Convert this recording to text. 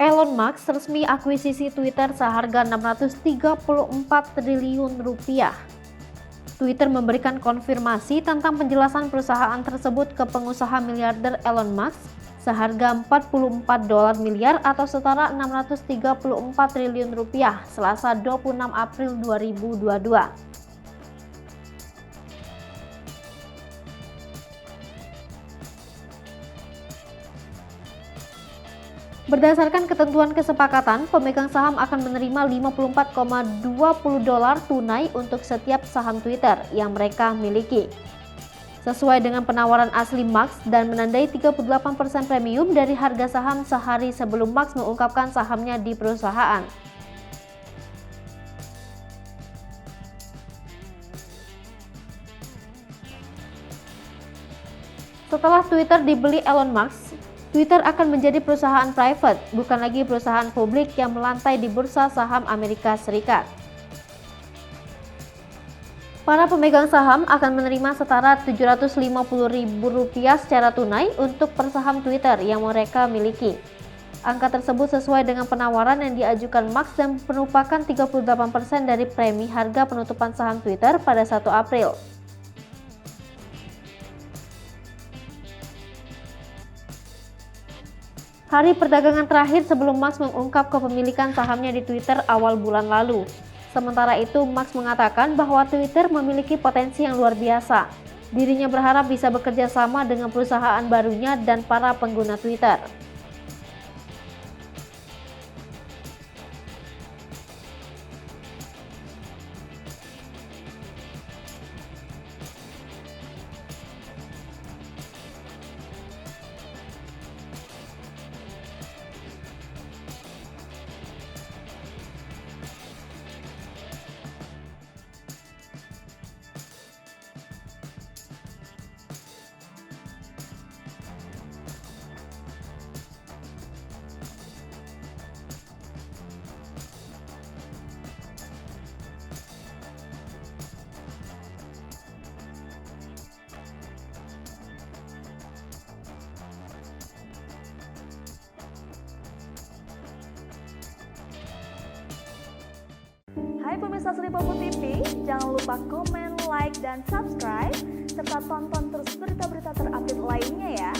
Elon Musk resmi akuisisi Twitter seharga 634 triliun rupiah. Twitter memberikan konfirmasi tentang penjelasan perusahaan tersebut ke pengusaha miliarder Elon Musk seharga 44 dolar miliar atau setara 634 triliun rupiah Selasa 26 April 2022. Berdasarkan ketentuan kesepakatan, pemegang saham akan menerima 54,20 dolar tunai untuk setiap saham Twitter yang mereka miliki. Sesuai dengan penawaran asli Musk dan menandai 38% premium dari harga saham sehari sebelum Musk mengungkapkan sahamnya di perusahaan. Setelah Twitter dibeli Elon Musk, Twitter akan menjadi perusahaan private, bukan lagi perusahaan publik yang melantai di bursa saham Amerika Serikat. Para pemegang saham akan menerima setara Rp750.000 secara tunai untuk per saham Twitter yang mereka miliki. Angka tersebut sesuai dengan penawaran yang diajukan Musk dan merupakan 38% dari premi harga penutupan saham Twitter pada 1 April. Hari perdagangan terakhir sebelum Musk mengungkap kepemilikan sahamnya di Twitter awal bulan lalu. Sementara itu, Musk mengatakan bahwa Twitter memiliki potensi yang luar biasa. Dirinya berharap bisa bekerja sama dengan perusahaan barunya dan para pengguna Twitter. Hai pemirsa Sri Popo TV, jangan lupa komen, like, dan subscribe, serta tonton terus berita-berita terupdate lainnya ya.